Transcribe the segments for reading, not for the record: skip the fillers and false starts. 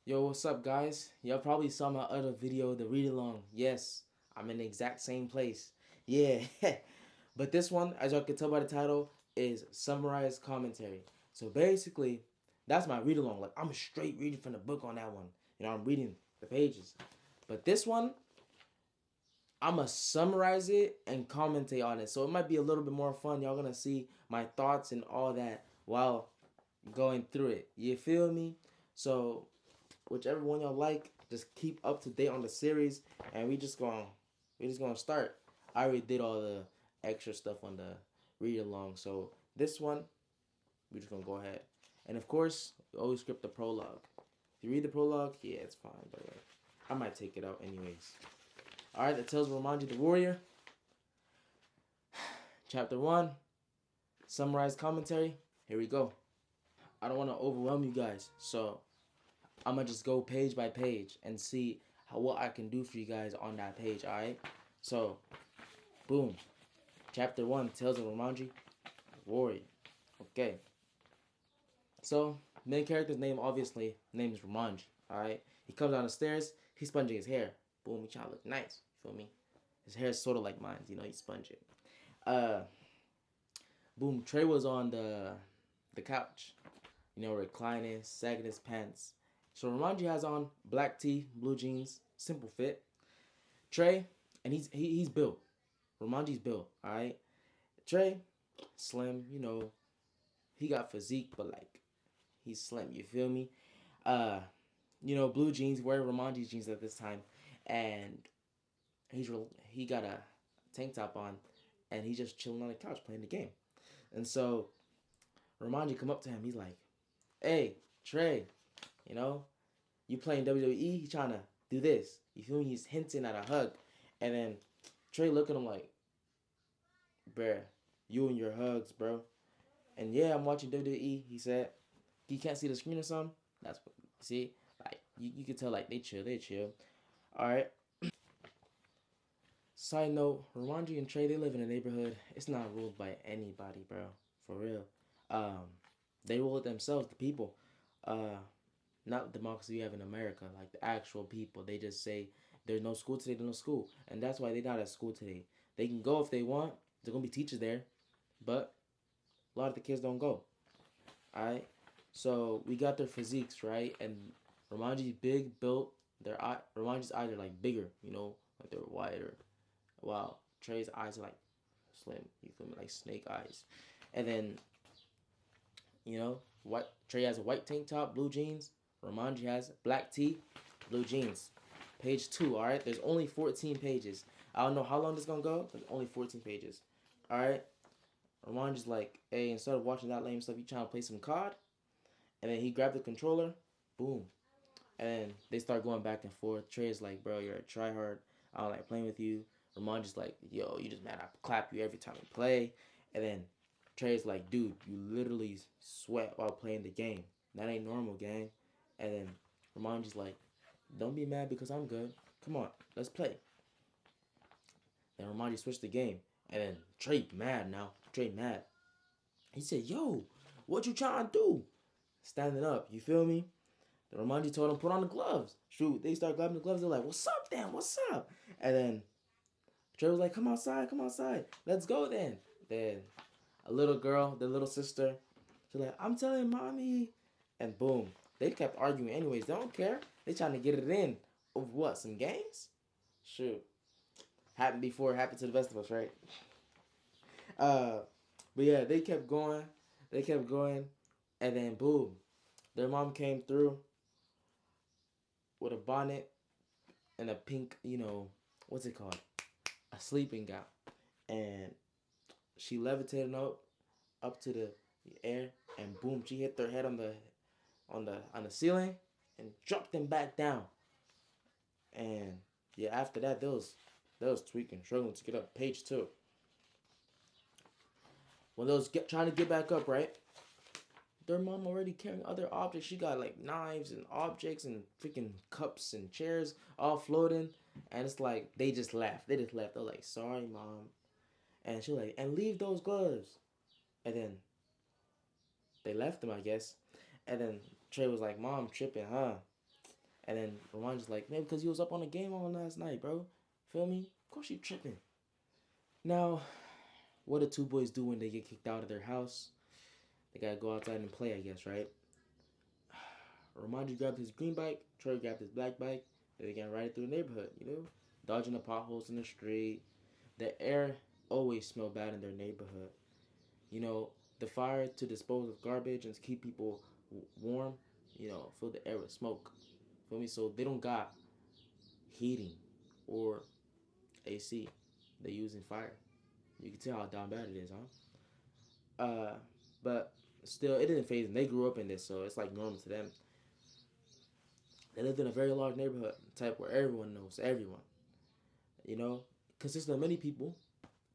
Yo, what's up, guys? Y'all probably saw my other video, the read along. Yes, I'm in the exact same place. Yeah, but this one, as y'all can tell by the title, is summarized commentary. So basically, that's my read along. Like, I'm straight reading from the book on that one. I'm reading the pages. But this one, I'm gonna summarize it and commentate on it. So it might be a little bit more fun. Y'all gonna see my thoughts and all that while going through it. You feel me? So whichever one y'all like, just keep up to date on the series, and we just gonna start. I already did all the extra stuff on the read along, so this one we just gonna go ahead. And of course, we always script the prologue. If you read the prologue, yeah, it's fine. But I might take it out anyways. All right, the Tales of Romanji the Warrior, Chapter 1, summarized commentary. Here we go. I don't want to overwhelm you guys, so I'm gonna just go page by page and see what I can do for you guys on that page. All right. So, boom. Chapter 1, Tales of Romanji, Warrior. Okay. So, main character's name obviously name is Romanji. All right. He comes down the stairs. He's sponging his hair. Boom. He trying to look nice. You feel me? His hair is sort of like mine. You sponge it. Uh. Boom. Trey was on the couch. Reclining, sagging his pants. So Romanji has on black tee, blue jeans, simple fit. Trey, and he's built. Romanji's built, alright? Trey, slim, he got physique, but like he's slim, you feel me? Uh, blue jeans, wearing Romanji's jeans at this time, and he got a tank top on, and he's just chilling on the couch playing the game. And so Romanji come up to him, he's like, "Hey, Trey, you know, you playing WWE, he trying to do this. You feel me? He's hinting at a hug. And then Trey look at him like, bruh, you and your hugs, bro. And yeah, I'm watching WWE, he said. You can't see the screen or something? That's what, see? Like, you can tell, like, they chill. Alright. Side note, Romanji and Trey, they live in a neighborhood. It's not ruled by anybody, bro. For real. Um, they rule it themselves, the people. Not the democracy we have in America, like the actual people. They just say there's no school today, there's no school. And that's why they're not at school today. They can go if they want. There's going to be teachers there. But a lot of the kids don't go. Alright? So we got their physiques, right? And Romanji's big, built. Romanji's eyes are like bigger, like they're wider. Wow. Trey's eyes are like slim. You feel me? Like snake eyes. And then, what Trey has a white tank top, blue jeans. Romanji has black tee, blue jeans. Page 2, alright? There's only 14 pages. I don't know how long this is gonna go, but only 14 pages. Alright? Romanji's like, hey, instead of watching that lame stuff, you trying to play some COD? And then he grabbed the controller, boom. And then they start going back and forth. Trey's like, bro, you're a tryhard. I don't like playing with you. Romanji's like, yo, you just mad I clap you every time we play. And then Trey's like, dude, you literally sweat while playing the game. That ain't normal, gang. And then Romanji's like, don't be mad because I'm good. Come on, let's play. Then Romanji switched the game. And then Trey mad now. Trey mad. He said, yo, what you trying to do? Standing up, you feel me? The Romanji told him, put on the gloves. Shoot, they start grabbing the gloves. They're like, what's up then? What's up? And then Trey was like, come outside. Let's go then. Then a little girl, the little sister, she's like, I'm telling mommy. And boom, they kept arguing anyways. They don't care. They trying to get it in. Over what? Some games? Shoot. Happened before, happened to the best of us, right? Uh, but yeah, they kept going. And then boom, their mom came through with a bonnet and a pink, what's it called? A sleeping gown. And she levitated up to the air, and boom, she hit their head on the ceiling and dropped them back down. And yeah, after that, they was tweaking, struggling to get up. Page 2. When they was trying to get back up, right? Their mom already carrying other objects. She got like knives and objects and freaking cups and chairs all floating. And it's like they just left. They're like, sorry, mom. And she like, and leave those gloves. And then they left them, I guess. And then Trey was like, mom, tripping, huh? And then Romanji's like, man, because you was up on the game all last night, bro. Feel me? Of course you tripping. Now, what do two boys do when they get kicked out of their house? They gotta go outside and play, I guess, right? Romanji grabbed his green bike, Troy grabbed his black bike. They began riding through the neighborhood, dodging the potholes in the street. The air always smelled bad in their neighborhood. The fire to dispose of garbage and to keep people warm, fill the air with smoke. Feel me? So they don't got heating or AC. They're using fire. You can tell how down bad it is, huh? But still, it didn't phase them. They grew up in this, so it's like normal to them. They lived in a very large neighborhood, type where everyone knows everyone. Consists of many people,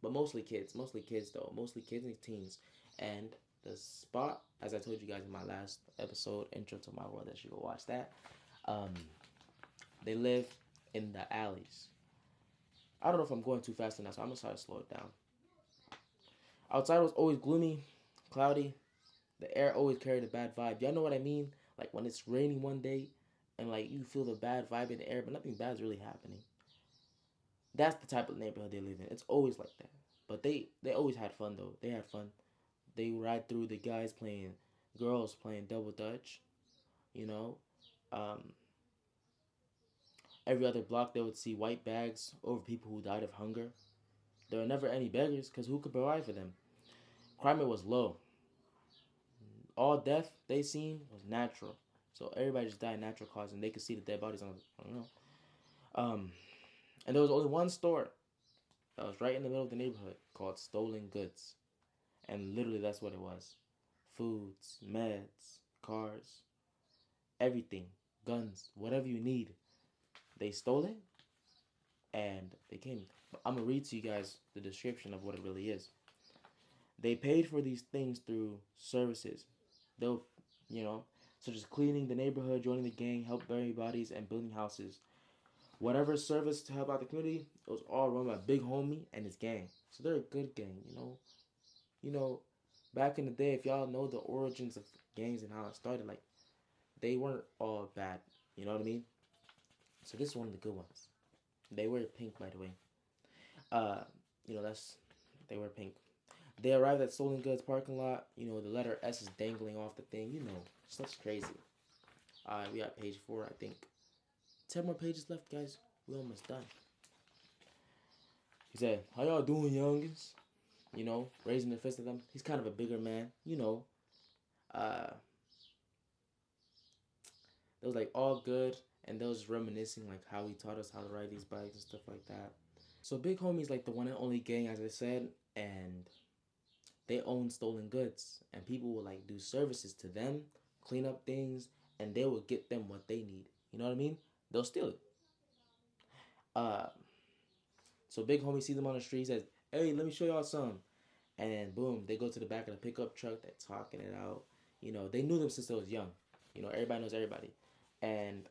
but mostly kids. Mostly kids, though. Mostly kids and teens. And the spot, as I told you guys in my last episode, Intro to My World, that you go watch that. They live in the alleys. I don't know if I'm going too fast enough, so I'm going to try to slow it down. Outside was always gloomy, cloudy. The air always carried a bad vibe. Y'all know what I mean? Like when it's raining one day and like you feel the bad vibe in the air, but nothing bad is really happening. That's the type of neighborhood they live in. It's always like that. But they always had fun, though. They had fun. They ride through the guys playing, girls playing double dutch, Every other block, they would see white bags over people who died of hunger. There were never any beggars, because who could provide for them? Crime rate was low. All death they seen was natural. So everybody just died natural cause, and they could see the dead bodies and there was only one store that was right in the middle of the neighborhood called Stolen Goods. And literally that's what it was. Foods, meds, cars, everything, guns, whatever you need. They stole it and they came. I'm going to read to you guys the description of what it really is. They paid for these things through services. They'll, such as cleaning the neighborhood, joining the gang, help bury bodies, and building houses. Whatever service to help out the community, it was all run by Big Homie and his gang. So they're a good gang, Back in the day, if y'all know the origins of gangs and how it started, like, they weren't all bad. You know what I mean? So this is one of the good ones. They wear pink, by the way. They wear pink. They arrived at Stolen Goods parking lot. The letter S is dangling off the thing. Stuff's crazy. We got page 4, I think. 10 more pages left, guys. We're almost done. He said, how y'all doing, youngins? Raising the fist at them. He's kind of a bigger man. It was like all good, and they was reminiscing like how he taught us how to ride these bikes and stuff like that. So Big Homie's like the one and only gang, as I said, and they own Stolen Goods, and people will like do services to them, clean up things, and they will get them what they need. You know what I mean? They'll steal it. So Big Homie sees them on the street, says, hey, let me show y'all some. And then boom, they go to the back of the pickup truck, they're talking it out. They knew them since they was young. Everybody knows everybody. And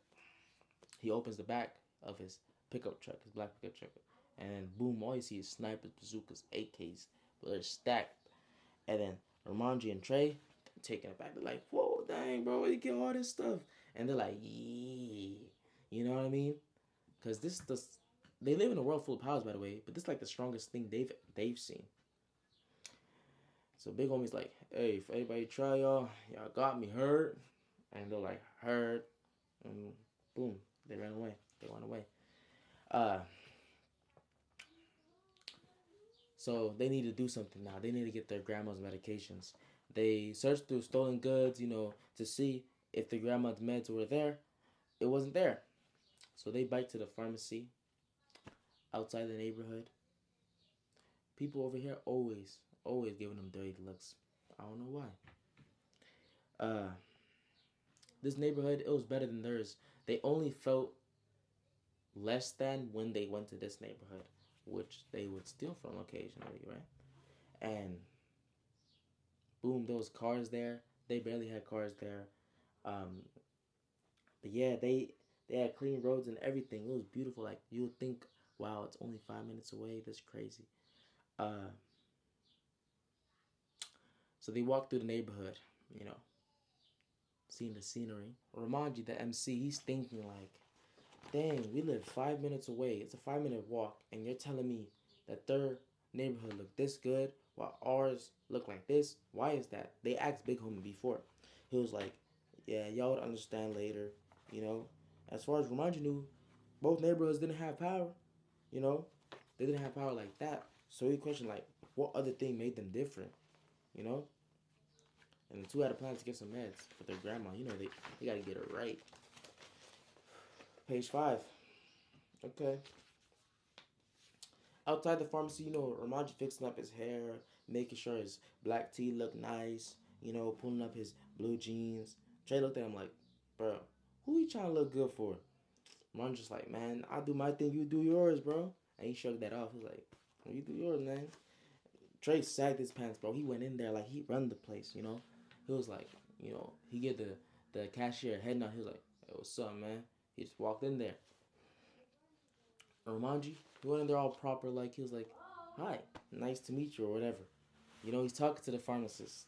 he opens the back of his pickup truck, his black pickup truck. And then boom, all you see is snipers, bazookas, AKs. But they're stacked. And then Romanji and Trey taking it back. They're like, whoa, dang, bro, where you get all this stuff? And they're like, yeah. You know what I mean? Because they live in a world full of powers, by the way. But this is like the strongest thing they've seen. So Big Homie's like, hey, if anybody try y'all got me hurt. And they're like, hurt. And boom, they ran away. So they need to do something now. They need to get their grandma's medications. They searched through Stolen Goods, to see if the grandma's meds were there. It wasn't there. So they bike to the pharmacy outside the neighborhood. People over here always giving them dirty looks. I don't know why. This neighborhood, it was better than theirs. They only felt less than when they went to this neighborhood, which they would steal from occasionally, right? And boom, there was cars there. They barely had cars there. But yeah, they had clean roads and everything. It was beautiful. Like, you would think, wow, it's only 5 minutes away. That's crazy. So they walked through the neighborhood, seeing the scenery. Romanji, the MC, he's thinking like, dang, we live 5 minutes away. It's a 5 minute walk, and you're telling me that their neighborhood look this good while ours look like this? Why is that? They asked Big Homie before. He was like, yeah, y'all would understand later. You know, as far as Romanji knew, both neighborhoods didn't have power. You know, they didn't have power like that. So he questioned like, what other thing made them different? You know, and the two had a plan to get some meds for their grandma. You know, they gotta get it right. Page 5. Okay. Outside the pharmacy, you know, Romanji fixing up his hair, making sure his black tee look nice, you know, pulling up his blue jeans. Trey looked at him like, bro, who you trying to look good for? Romanji just like, man, I do my thing, you do yours, bro. And he shrugged that off. He's like, well, you do yours, man. Trey sagged his pants, bro. He went in there like he run the place, you know. He was like, you know, he get the cashier head nod. He was like, hey, what's up, man? He just walked in there. Romanji, he went in there all proper, like he was like, hi, nice to meet you, or whatever. You know, he's talking to the pharmacist.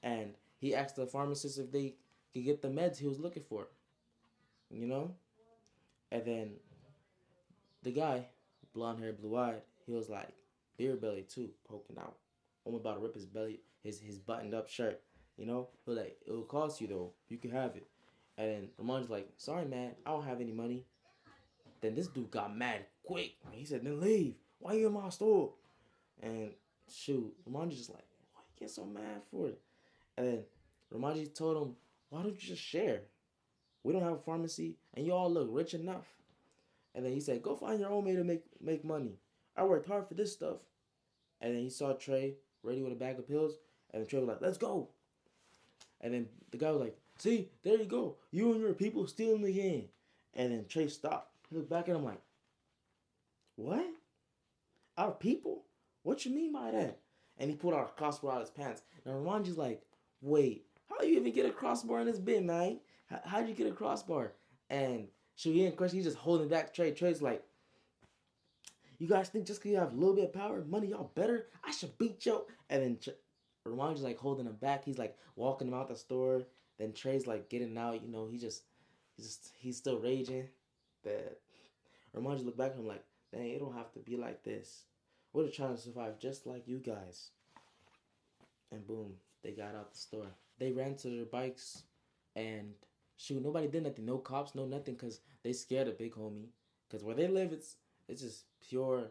And he asked the pharmacist if they could get the meds he was looking for. You know? And then the guy, blonde hair, blue eyed, he was like, beer belly too, poking out. I'm about to rip his belly, his buttoned up shirt. You know? He was like, it'll cost you though. You can have it. And then Romanji's like, sorry man, I don't have any money. Then this dude got mad quick. He said, then leave. Why you in my store? And shoot, Romanji just like, why you get so mad for it? And then Romanji told him, why don't you just share? We don't have a pharmacy, and you all look rich enough. And then he said, go find your own way to make money. I worked hard for this stuff. And then he saw Trey ready with a bag of pills, and then Trey was like, let's go. And then the guy was like, see, there you go. You and your people stealing again. And then Trey stopped. He looked back at him like, what? Our people? What you mean by that? And he pulled out a crossbar out of his pants. Now Romanji's like, wait, how you even get a crossbar in this bin, man? How'd you get a crossbar? And he didn't question, he's just holding back Trey. Trey's like, you guys think just because you have a little bit of power, money, y'all better? I should beat you. And then Romanji's like holding him back. He's like walking him out the store. Then Trey's like getting out, you know, he's still raging. That Romanji looked back at him like, dang, it don't have to be like this. We're trying to survive just like you guys. And boom, they got out the store. They ran to their bikes, and shoot, nobody did nothing. No cops, no nothing, because they scared of Big Homie. Because where they live, it's just pure,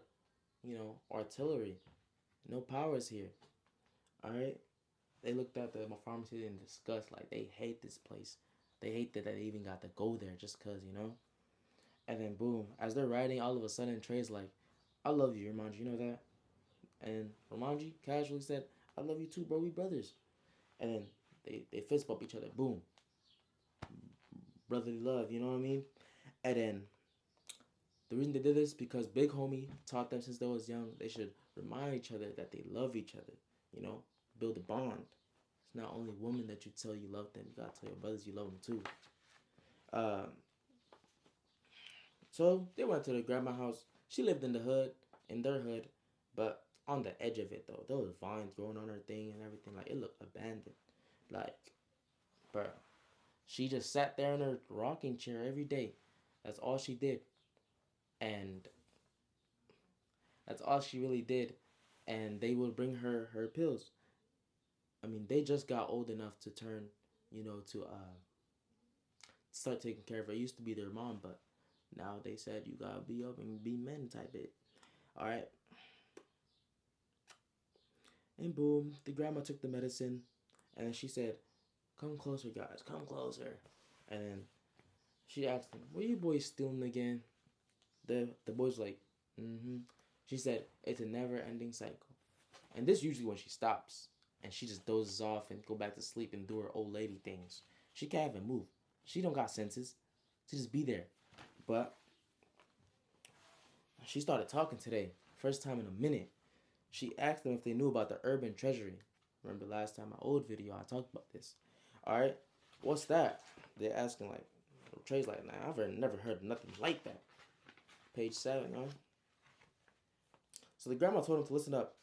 you know, artillery. No powers here. Alright? They looked at the pharmacy in disgust, like they hate this place. They hate that they even got to go there just because, you know? And then boom, as they're riding, all of a sudden Trey's like, I love you, Romanji, you know that? And Romanji casually said, I love you too, bro, we brothers. And then they fist bump each other, boom. Brotherly love, you know what I mean? And then the reason they did this because Big Homie taught them since they was young, they should remind each other that they love each other, you know? Build a bond. It's not only women that you tell you love them, you gotta tell your brothers you love them too. So they went to the grandma's house. She lived in the hood, in their hood, but on the edge of it though. There was vines growing on her thing and everything. Like it looked abandoned. Like, bruh, she just sat there in her rocking chair every day. That's all she did, and that's all she really did. And they would bring her her pills. I mean, they just got old enough to turn, you know, to start taking care of her. It used to be their mom, but now they said you gotta be up and be men type it. Alright. And boom, the grandma took the medicine and then she said, come closer, guys, come closer. And then she asked them, what are you boys stealing again? The boys like, mm-hmm. She said, it's a never ending cycle. And this usually when she stops and she just dozes off and go back to sleep and do her old lady things. She can't even move. She don't got senses. She just be there. But she started talking today. First time in a minute. She asked them if they knew about the urban treasury. Remember last time, my old video, I talked about this. Alright, what's that? They're asking like, Trey's like, nah, I've never heard of nothing like that. Page 7, huh? So the grandma told him to listen up.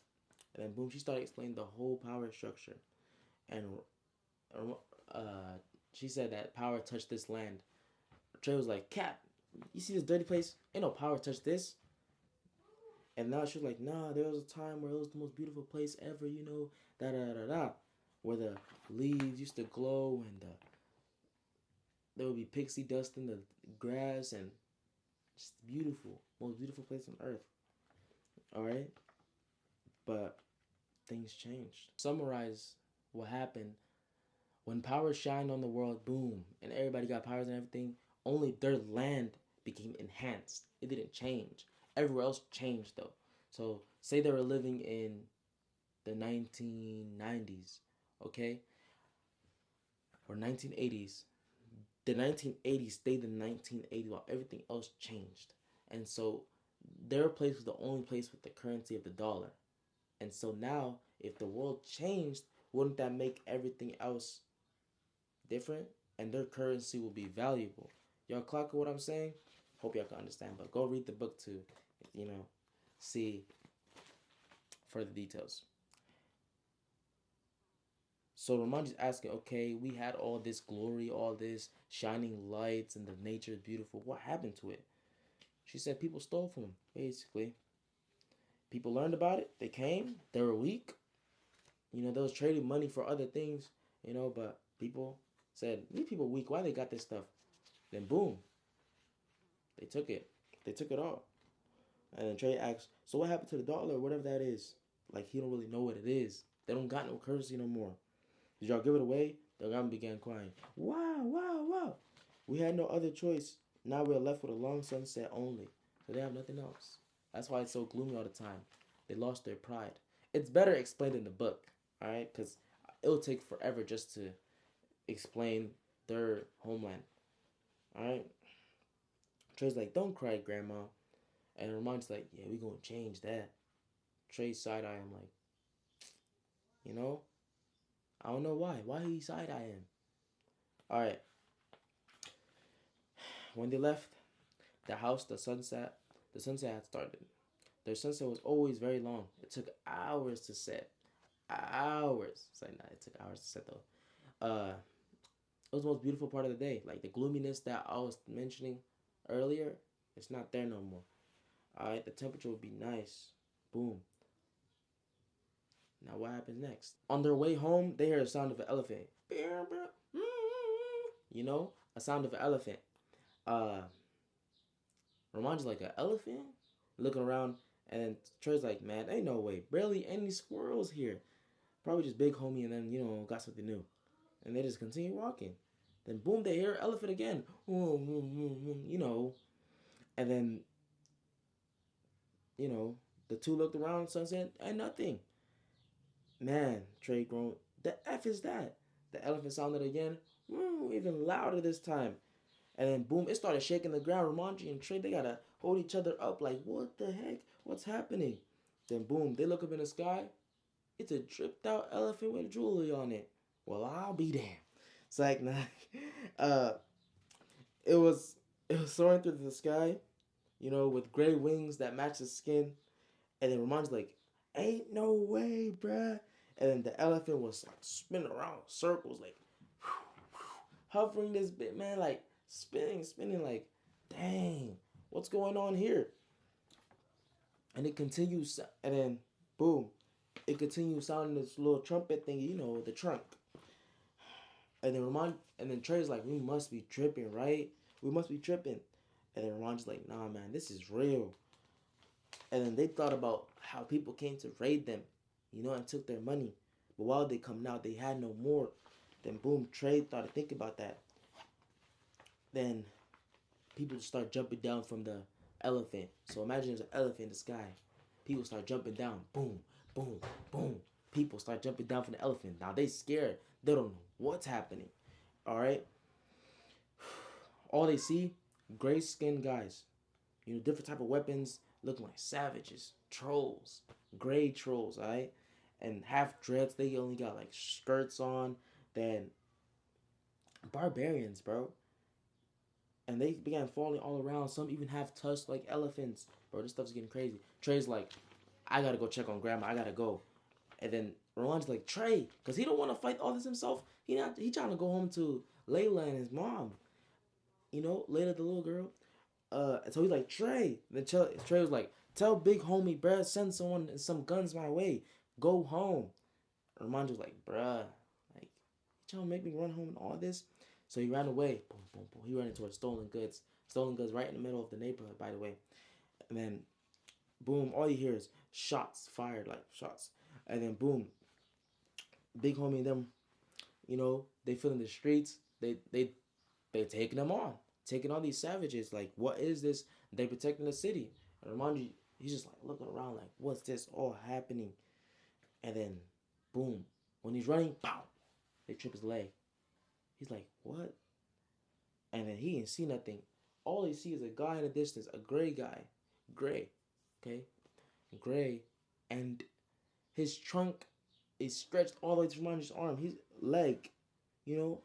And then boom, she started explaining the whole power structure. And She said that power touched this land. Trey was like, Cap, you see this dirty place? Ain't no power touched this. And now she's like, nah, there was a time where it was the most beautiful place ever, you know, da da da da. Where the leaves used to glow and there would be pixie dust in the grass and just beautiful. Most beautiful place on earth. Alright? But things changed. Summarize what happened. When power shined on the world, boom, and everybody got powers and everything, only their land became enhanced. It didn't change. Everywhere else changed though. So say they were living in the 1990s, okay? Or 1980s. The 1980s stayed the 1980s while everything else changed. And so their place was the only place with the currency of the dollar. And so now, if the world changed, wouldn't that make everything else different? And their currency will be valuable. Y'all clock what I'm saying? Hope y'all can understand. But go read the book to, see further details. So Romanji's asking, okay, we had all this glory, all this shining lights, and the nature is beautiful. What happened to it? She said people stole from them, basically. People learned about it. They came. They were weak. They was trading money for other things, but people said, these people weak. Why they got this stuff? Then boom, they took it. They took it all. And then Trey asks, so what happened to the dollar or whatever that is? Like, he don't really know what it is. They don't got no currency no more. Did y'all give it away? The grandma began crying. Wow, wow, wow. We had no other choice. Now we're left with a long sunset only. So they have nothing else. That's why it's so gloomy all the time. They lost their pride. It's better explained in the book, all right? Because it'll take forever just to explain their homeland, all right? Trey's like, don't cry, Grandma. And Ramon's like, yeah, we gonna change that. Trey's side-eye, I'm like, I don't know why. Why he side-eye him? All right. When they left the house, the sunset had started. Their sunset was always very long. It took hours to set. Hours. It's like, nah, it took hours to set though. It was the most beautiful part of the day. Like the gloominess that I was mentioning earlier, it's not there no more. Alright, the temperature would be nice. Boom. Now what happens next? On their way home, they heard a sound of an elephant. A sound of an elephant. Romanji's like, an elephant? Looking around, and then Trey's like, man, ain't no way. Barely any squirrels here. Probably just big homie and then, got something new. And they just continue walking. Then boom, they hear elephant again. And then, the two looked around, sunset, and nothing. Man, Trey groaned, the F is that? The elephant sounded again, even louder this time. And then boom, it started shaking the ground. Romanji and Trey, they gotta hold each other up like, what the heck? What's happening? Then boom, they look up in the sky. It's a dripped out elephant with jewelry on it. Well, I'll be damned. It's like, nah. It was soaring through the sky, with gray wings that match the skin. And then Romanji's like, ain't no way, bruh. And then the elephant was like spinning around in circles, like hovering this bit, man, like spinning, like, dang, what's going on here? And it continues, and then boom, it continues sounding this little trumpet thing, the trunk. And then Trey's like, we must be tripping, right? We must be tripping. And then Romanji's like, nah, man, this is real. And then they thought about how people came to raid them, and took their money. But while they come out, they had no more. Then boom, Trey started thinking about that. Then people just start jumping down from the elephant. So imagine there's an elephant in the sky. People start jumping down. Boom, boom, boom. People start jumping down from the elephant. Now they scared. They don't know what's happening. All right. All they see, gray-skinned guys. Different type of weapons, looking like savages, trolls, gray trolls. All right, and half dreads. They only got like skirts on. Then barbarians, bro. And they began falling all around. Some even have tusks like elephants. Bro, this stuff's getting crazy. Trey's like, I gotta go check on Grandma. I gotta go. And then Rowan's like, Trey, because he don't want to fight all this himself. He trying to go home to Layla and his mom. You know, Layla the little girl. So he's like, Trey. Then Trey was like, tell big homie, bruh, send someone and some guns my way. Go home. Romanji was like, bruh, like, you trying to make me run home and all this? So he ran away. Boom, boom, boom. He ran into a stolen goods. Stolen goods right in the middle of the neighborhood, by the way. And then, boom, all you hear is shots fired, like shots. And then, boom, big homie and them, you know, they fill in the streets. They taking them on. Taking all these savages. Like, what is this? They protecting the city. And Romanji, he's just like looking around like, what's this all happening? And then, boom, when he's running, pow, they trip his leg. He's like, what? And then he didn't see nothing. All he sees is a guy in the distance, a gray guy. Gray. Okay? Gray. And his trunk is stretched all the way to Romanji's arm. His leg. You know?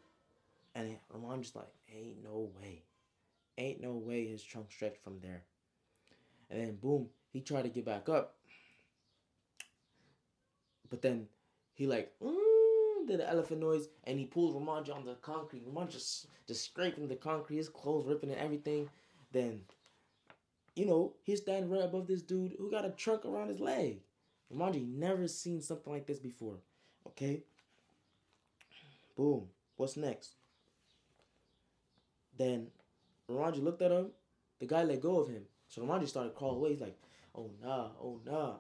And Romanji's like, ain't no way. Ain't no way his trunk stretched from there. And then boom, he tried to get back up. But then he like did the elephant noise and he pulls Romanji on the concrete. Romanji just scraping the concrete, his clothes ripping and everything. Then, you know, he's standing right above this dude who got a trunk around his leg. Romanji never seen something like this before. Okay? Boom. What's next? Then Romanji looked at him. The guy let go of him. So Romanji started crawling away. He's like, oh nah, oh nah.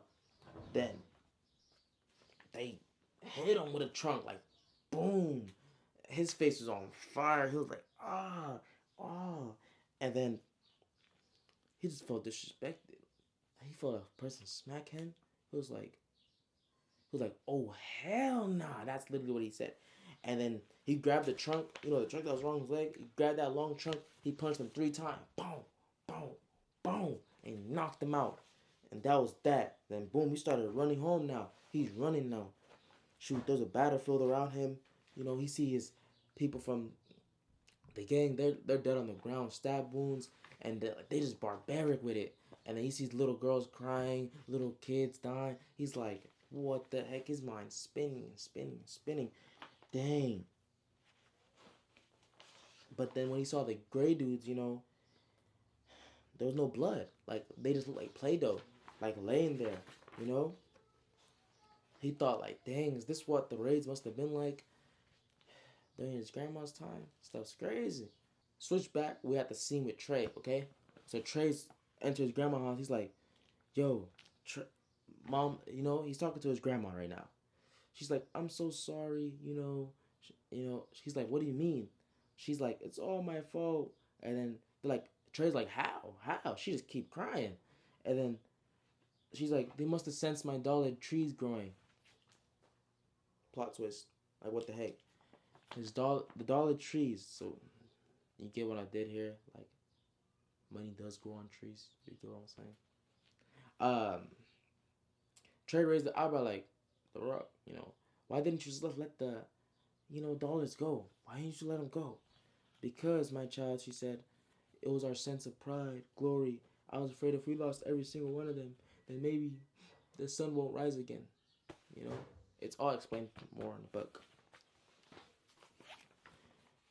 Then they hit him with a trunk, like, boom. His face was on fire. He was like, ah. And then he just felt disrespected. He felt a person smack him. He was like, oh, hell nah. That's literally what he said. And then he grabbed the trunk, you know, the trunk that was wrong his leg. He grabbed that long trunk. He punched him 3 times. Boom, boom, boom. And he knocked him out. And that was that. Then boom, he started running home now. He's running now. Shoot, there's a battlefield around him. You know, he sees his people from the gang. They're dead on the ground, stab wounds, and they just barbaric with it. And then he sees little girls crying, little kids dying. He's like, what the heck? His mind's spinning. Dang. But then when he saw the gray dudes, you know, there was no blood. Like, they just looked like Play-Doh, like laying there, you know? He thought, like, dang, is this what the raids must have been like during his grandma's time? Stuff's crazy. Switch back, we had the scene with Trey, okay? So Trey's enters grandma's house. He's like, yo, Mom, you know, he's talking to his grandma right now. She's like, I'm so sorry, you know. She's like, what do you mean? She's like, it's all my fault. And then they're like, Trey's like, how? She just keep crying. And then she's like, they must have sensed my dollar trees growing. Plot twist. Like, what the heck? The dollar trees. So, you get what I did here? Like, money does grow on trees. You get what I'm saying? Trey raised the eyebrow like, the Rock, you know. Why didn't you just let the, you know, dollars go? Why didn't you let them go? Because, my child, she said, it was our sense of pride, glory. I was afraid if we lost every single one of them, then maybe the sun won't rise again. You know? It's all explained more in the book.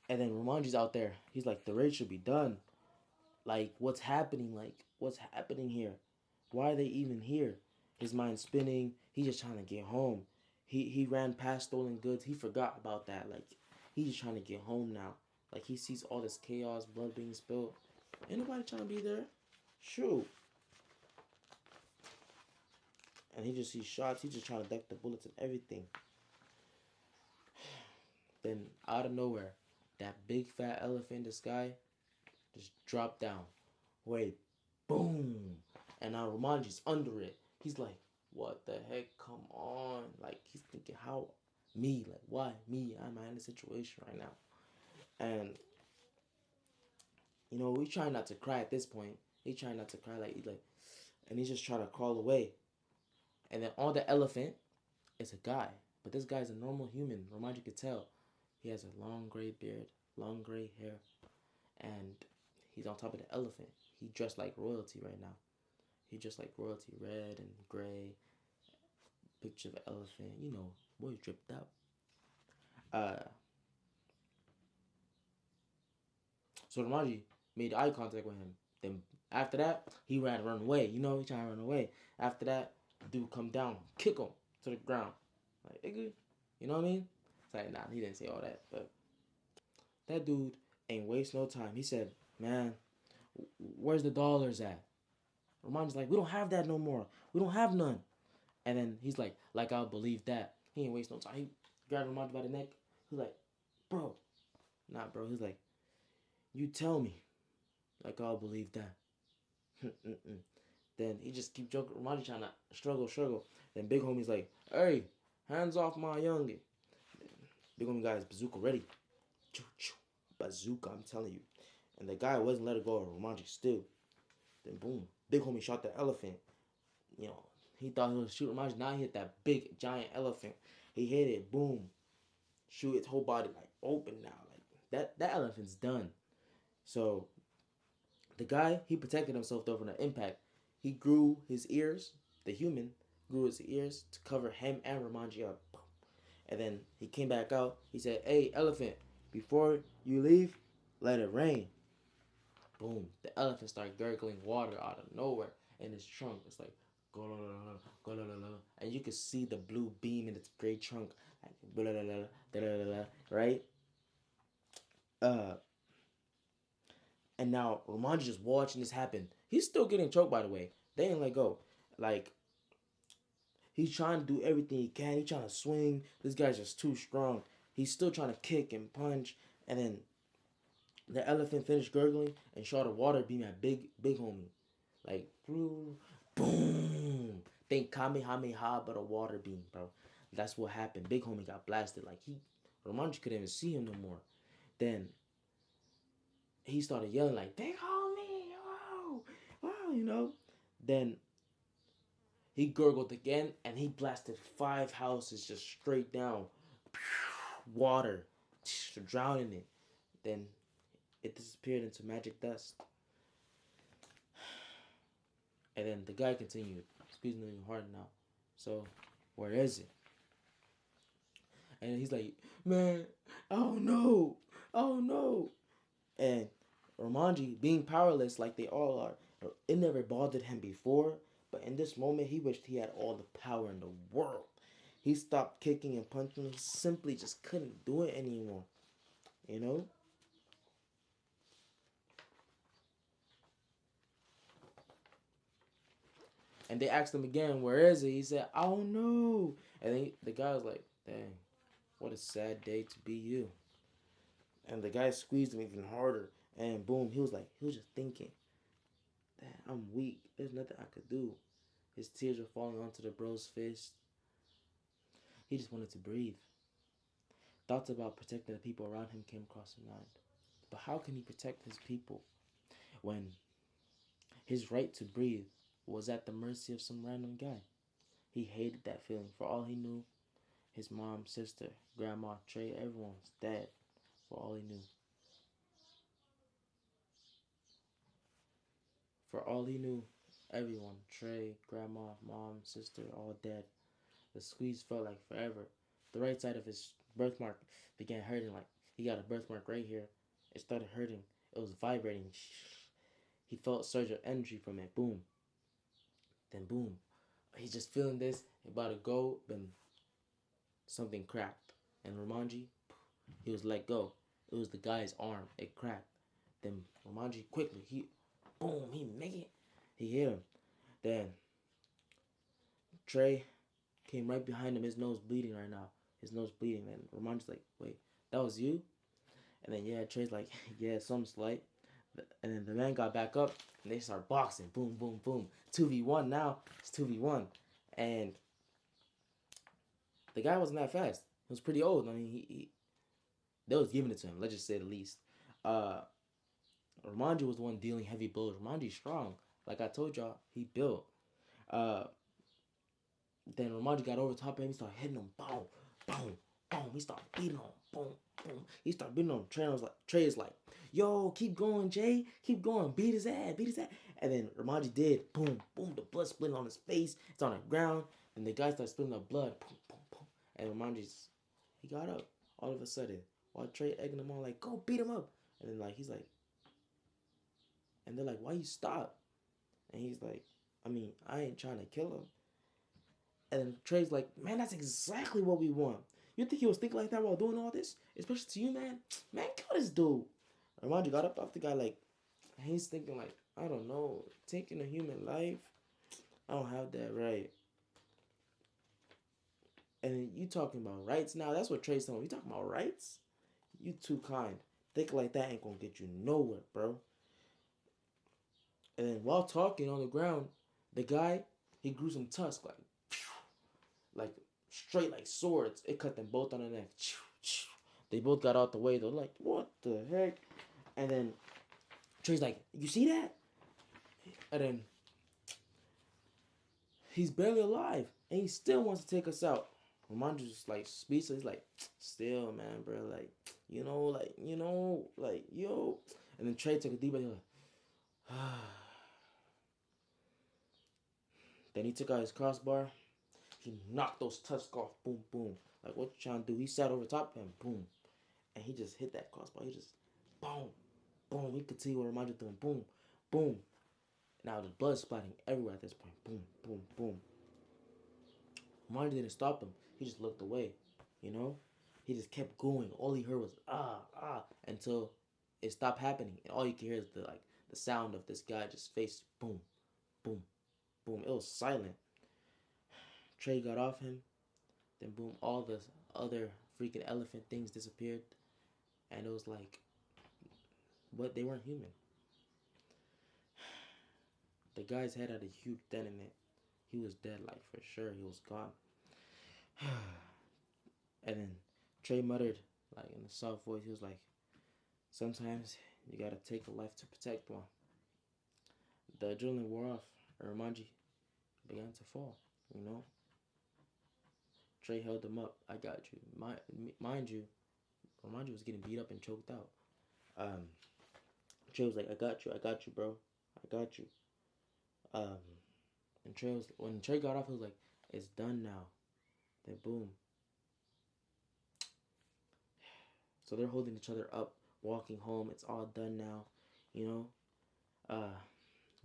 And then Romanji's out there. He's like, the raid should be done. Like, what's happening? Like, what's happening here? Why are they even here? His mind's spinning. He's just trying to get home. He ran past stolen goods. He forgot about that. Like, he's just trying to get home now. Like, he sees all this chaos, blood being spilled. Ain't nobody trying to be there. Shoot. And he just sees shots. He's just trying to duck the bullets and everything. Then, out of nowhere, that big fat elephant in the sky just dropped down. Wait, boom. And now Romanji's under it. He's like, what the heck? Come on. Like, he's thinking, how? Me? Like, why? Me? I'm in a situation right now. And, you know, he's trying not to cry at this point. He's trying not to cry. And he's just trying to crawl away. And then on the elephant is a guy. But this guy's a normal human. Romanji could tell. He has a long gray beard, long gray hair. And he's on top of the elephant. He dressed like royalty right now. He dressed like royalty, red and gray. Picture of an elephant. You know, boy dripped up. So Romanji made eye contact with him. Then after that, he ran to run away. You know, he trying to run away. After that, dude come down, kick him to the ground. Like, nigga, you know what I mean? It's like, nah, he didn't say all that. But that dude ain't waste no time. He said, man, where's the dollars at? Romanji's like, we don't have that no more. We don't have none. And then he's like I'll believe that. He ain't waste no time. He grabbed Romanji by the neck. He's like, bro. Nah, bro. He's like, you tell me. Like I'll believe that. Then he just keep joking. Romanji trying to struggle. Then big homie's like, hey, hands off my youngin. Big homie got his bazooka ready. Bazooka, I'm telling you. And the guy wasn't let it go. Romanji still. Then boom. Big homie shot the elephant. You know, he thought he was shooting Romanji. Now he hit that big giant elephant. He hit it. Boom. Shoot its whole body like open now. Like that elephant's done. So the guy, he protected himself though from the impact. He grew his ears, the human, grew his ears to cover him and Romanji up. And then he came back out. He said, hey, elephant, before you leave, let it rain. Boom. The elephant started gurgling water out of nowhere in his trunk. It's like, and you could see the blue beam in its gray trunk. Like, right? And now Romanji just watching this happen. He's still getting choked, by the way. They ain't let go. Like, he's trying to do everything he can. He's trying to swing. This guy's just too strong. He's still trying to kick and punch. And then the elephant finished gurgling and shot a water beam at big homie. Like, boom. Think Kamehameha, but a water beam, bro. That's what happened. Big homie got blasted. Like, Romanji couldn't even see him no more. Then he started yelling like, big homie, wow, you know. Then he gurgled again, and he blasted 5 houses just straight down. Water, drowning it. Then it disappeared into magic dust. And then the guy continued, squeezing him hard now. So, where is it? And he's like, man, oh no. And Romanji, being powerless like they all are, it never bothered him before. But in this moment, he wished he had all the power in the world. He stopped kicking and punching. He simply just couldn't do it anymore. You know? And they asked him again, where is it? He said, I don't know. And then the guy was like, dang, what a sad day to be you. And the guy squeezed him even harder. And boom, he was just thinking, damn, I'm weak. There's nothing I could do. His tears were falling onto the bro's face. He just wanted to breathe. Thoughts about protecting the people around him came across his mind. But how can he protect his people when his right to breathe was at the mercy of some random guy? He hated that feeling. For all he knew, his mom, sister, grandma, Trey, everyone was dead. For all he knew. For all he knew, everyone, Trey, grandma, mom, sister, all dead. The squeeze felt like forever. The right side of his birthmark began hurting. Like, he got a birthmark right here. It started hurting. It was vibrating. He felt a surge of energy from it. Boom. Then boom. He's just feeling this. About to go. Then something cracked. And Romanji, he was let go. It was the guy's arm. It cracked. Then Romanji quickly, he make it. He hit him. Then Trey came right behind him. His nose bleeding right now. His nose bleeding. And Romanji's like, wait, that was you? And then, yeah, Trey's like, yeah, some slight. And then the man got back up, and they start boxing. Boom, boom, boom. 2v1 now. It's 2v1. And the guy wasn't that fast. He was pretty old. I mean, they was giving it to him, let's just say the least. Romanji was the one dealing heavy blows. Romanji's strong. Like I told y'all, he built. Then Romanji got over top of him. He started hitting him. Boom, boom, boom. He started beating him. Boom, boom. He started beating him. Trey is like, yo, keep going, Jay. Keep going. Beat his ass. And then Romanji did. Boom, boom. The blood splitting on his face. It's on the ground. And the guy started spitting the blood. Boom, boom, boom. And he got up all of a sudden. While Trey egging him on, like, go beat him up. And then, like, he's like, And they're like, why you stop? And he's like, I mean, I ain't trying to kill him. And then Trey's like, man, that's exactly what we want. You think he was thinking like that while doing all this? Especially to you, man? Man, kill this dude. Romanji got up off the guy like, he's thinking like, I don't know, taking a human life? I don't have that right. And you talking about rights now? That's what Trey's telling me. You talking about rights? You too kind. Thinking like that ain't gonna get you nowhere, bro. And then while talking on the ground, the guy, he grew some tusks, like straight like swords. It cut them both on the neck. They both got out the way. They're like, what the heck? And then Trey's like, you see that? And then he's barely alive, and he still wants to take us out. Romanjo's just like speechless. He's like, still, man, bro. Like, yo. And then Trey took a deep breath. He was like, then he took out his crossbar. He knocked those tusks off. Boom, boom. Like, what you trying to do? He sat over top of him. Boom. And he just hit that crossbar. He just, boom, boom. We could see what Romanjo doing. Boom, boom. Now the blood splatting everywhere at this point. Boom, boom, boom. Romanjo didn't stop him. He just looked away. You know? He just kept going. All he heard was until it stopped happening. And all you can hear is the sound of this guy just face boom, boom, boom. It was silent. Trey got off him. Then boom, all the other freaking elephant things disappeared. And it was like, but they weren't human. The guy's head had a huge dent in it. He was dead, like for sure. He was gone. And then Trey muttered, like in a soft voice, he was like, sometimes you gotta take a life to protect one. The adrenaline wore off, and Romanji began to fall, you know? Trey held him up. I got you. Mind you, Romanji was getting beat up and choked out. Trey was like, I got you, bro. I got you. And when Trey got off, he was like, it's done now. Then boom. So they're holding each other up, walking home. It's all done now, you know?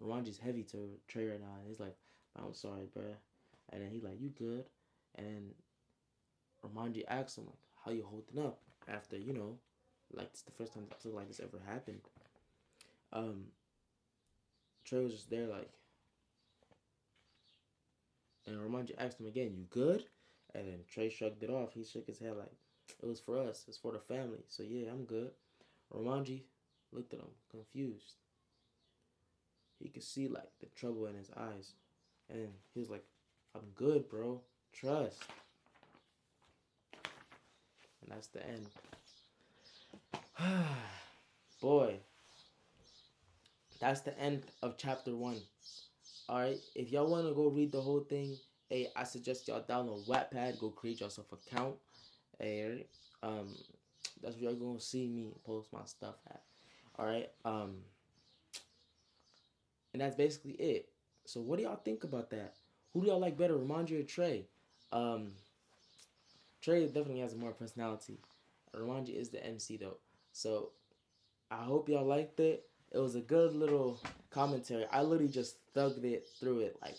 Romanji's heavy to Trey right now. And he's like, I'm sorry, bruh. And then he's like, you good? And then Romanji asks him, like, how you holding up? After, you know, like, it's the first time something like this ever happened. Trey was just there, like, and Romanji asked him again, you good? And then Trey shrugged it off. He shook his head like, it was for us. It's for the family. So, yeah, I'm good. Romanji looked at him, confused. He could see, like, the trouble in his eyes. And he was like, I'm good, bro. Trust. And that's the end. Boy. That's the end of chapter 1. Alright, if y'all want to go read the whole thing, hey, I suggest y'all download WATTPAD. Go create yourself an account. Hey, that's where y'all gonna see me post my stuff at. Alright, and that's basically it. So what do y'all think about that? Who do y'all like better, Romanji or Trey? Trey definitely has more personality. Romanji is the MC though. So I hope y'all liked it. It was a good little commentary. I literally just thugged it through it. Like,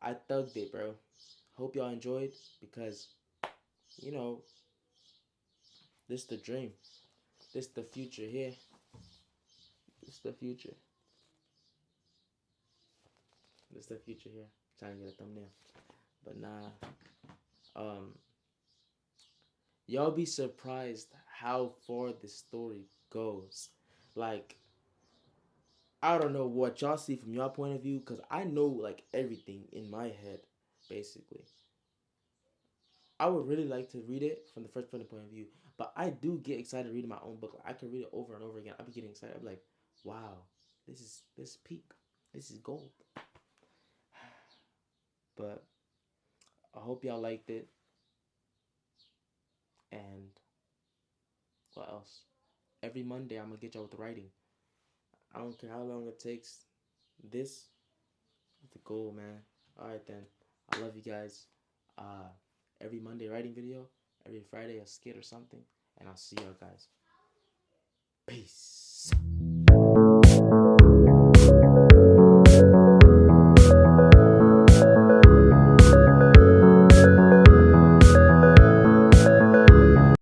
I thugged it, bro. Hope y'all enjoyed because, you know, this the dream. This the future here. This the future. This the future here. Trying to get a thumbnail. But nah. Y'all be surprised how far this story goes. Like, I don't know what y'all see from your point of view, because I know, like, everything in my head, basically. I would really like to read it from the first point of view, but I do get excited reading my own book. Like, I can read it over and over again. I'll be getting excited. I'll be like, wow, this is peak. This is gold. But I hope y'all liked it. And what else? Every Monday, I'm going to get y'all with the writing. I don't care how long it takes. This is the goal, man. Alright then. I love you guys. Every Monday writing video. Every Friday a skit or something. And I'll see y'all guys. Peace.